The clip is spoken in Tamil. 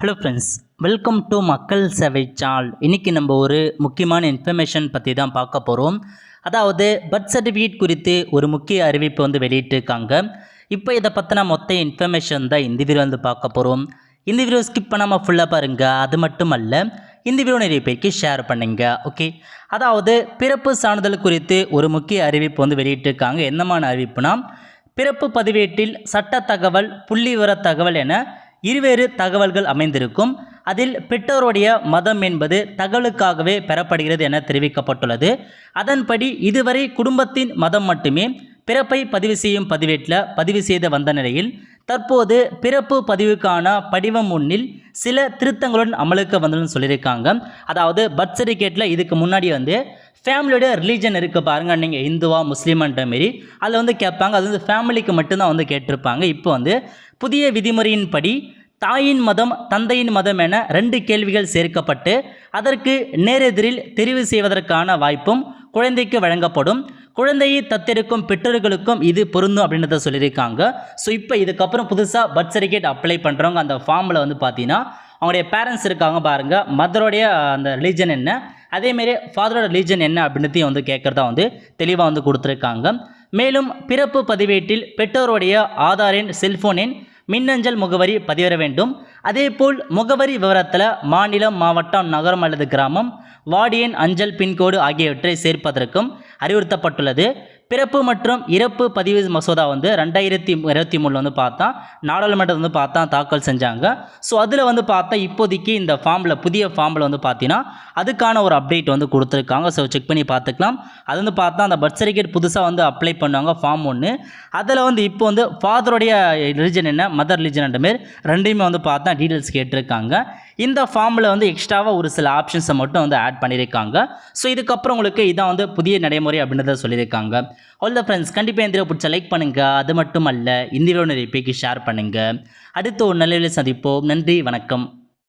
ஹலோ ஃப்ரெண்ட்ஸ், வெல்கம் டு மக்கள் சேவை சேனல். இன்றைக்கி நம்ம ஒரு முக்கியமான இன்ஃபர்மேஷன் பற்றி தான் பார்க்க போகிறோம். அதாவது பர்த் சர்டிஃபிகேட் குறித்து ஒரு முக்கிய அறிவிப்பு வெளியிட்டிருக்காங்க. இப்போ இதை பற்றின மொத்த இன்ஃபர்மேஷன் தான் இந்த வீடியோ பார்க்க போகிறோம். இந்த வீடியோ ஸ்கிப் பண்ணாமல் ஃபுல்லாக பாருங்கள். அது மட்டும் அல்ல, இந்த வீடியோ நிறைய பேருக்கு ஷேர் பண்ணுங்க. ஓகே, அதாவது பிறப்பு சான்றிதழ் குறித்து ஒரு முக்கிய அறிவிப்பு வெளியிட்டிருக்காங்க. என்னமான அறிவிப்புனா, பிறப்பு பதிவேட்டில் சட்ட தகவல், புள்ளி விவர தகவல் என இருவேறு தகவல்கள் அமைந்திருக்கும். அதில் பெற்றோருடைய மதம் என்பது தகவலுக்காகவே பெறப்படுகிறது என தெரிவிக்கப்பட்டுள்ளது. அதன்படி இதுவரை குடும்பத்தின் மதம் மட்டுமே பிறப்பை பதிவு செய்யும் பதிவேட்டில் பதிவு செய்து வந்த நிலையில் தற்போது பிறப்பு பதிவுக்கான படிவம் 1 சில திருத்தங்களுடன் அமலுக்கு வந்ததுன்னு சொல்லியிருக்காங்க. அதாவது பர்த் சர்டிஃபிகேட்டில் இதுக்கு முன்னாடி ஃபேமிலியோட ரிலீஜன் இருக்குது பாருங்கள், நீங்கள் இந்துவா முஸ்லீம்ன்ற மாரி அதில் கேட்பாங்க. அது ஃபேமிலிக்கு மட்டும்தான் கேட்டிருப்பாங்க. இப்போ புதிய விதிமுறையின்படி தாயின் மதம் தந்தையின் மதம் என 2 கேள்விகள் சேர்க்கப்பட்டு அதற்கு நேரெதிரில் தெரிவு செய்வதற்கான வாய்ப்பும் குழந்தைக்கு வழங்கப்படும். குழந்தையை தத்தெடுக்கும் பெற்றோர்களுக்கும் இது பொருந்தும் அப்படின்றத சொல்லியிருக்காங்க. ஸோ இப்போ இதுக்கப்புறம் புதுசாக பர்த் சர்டிஃபிகேட் அப்ளை பண்ணுறவங்க அந்த ஃபார்மில் பார்த்தீங்கன்னா அவங்களுடைய பேரண்ட்ஸ் இருக்காங்க பாருங்கள், மதருடைய அந்த ரிலீஜன் என்ன, அதேமாரி ஃபாதரோட ரிலீஜன் என்ன அப்படின்றதையும் கேட்குறதா தெளிவாக கொடுத்துருக்காங்க. மேலும் பிறப்பு பதிவேட்டில் பெற்றோருடைய ஆதார் எண், செல்ஃபோன் எண், மின்னஞ்சல் முகவரி பதிவிட வேண்டும். அதேபோல் முகவரி விவரத்தில் மாநிலம், மாவட்டம், நகரம் அல்லது கிராமம், வார்டு எண், அஞ்சல் பின்கோடு ஆகியவற்றை சேர்ப்பதற்கும் அறிவுறுத்தப்பட்டுள்ளது. பிறப்பு மற்றும் இறப்பு பதிவு மசோதா 2023 பார்த்தா நாடாளுமன்றத்தில் பார்த்தா தாக்கல் செஞ்சாங்க. ஸோ அதில் பார்த்தா இப்போதைக்கு இந்த ஃபார்மில் புதிய ஃபார்மில் பார்த்தீங்கன்னா அதுக்கான ஒரு அப்டேட் கொடுத்துருக்காங்க. ஸோ செக் பண்ணி பார்த்துக்கலாம். அது பார்த்தா அந்த பர்த் சர்டிஃபிகேட் புதுசாக அப்ளை பண்ணுவாங்க ஃபார்ம் 1. அதில் இப்போ ஃபாதருடைய ரிலிஜன் என்ன, மதர் ரிலிஜன் என்ற மாரி ரெண்டையுமே பார்த்தா டீட்டெயில்ஸ் கேட்டிருக்காங்க. இந்த ஃபார்மில் எக்ஸ்ட்ராவாக ஒரு சில ஆப்ஷன்ஸை மட்டும் ஆட் பண்ணியிருக்காங்க. ஸோ இதுக்கப்புறம் உங்களுக்கு இதான் புதிய நடைமுறை அப்படின்றத சொல்லியிருக்காங்க. ஆல் த ஃப்ரெண்ட்ஸ், கண்டிப்பாக இந்த வீடியோ பிடிச்ச லைக் பண்ணுங்கள். அது மட்டும் அல்ல, இந்த வீடியோ நிறைய பேருக்கு ஷேர் பண்ணுங்கள். அடுத்து ஒரு நல்ல சந்திப்போம். நன்றி, வணக்கம்.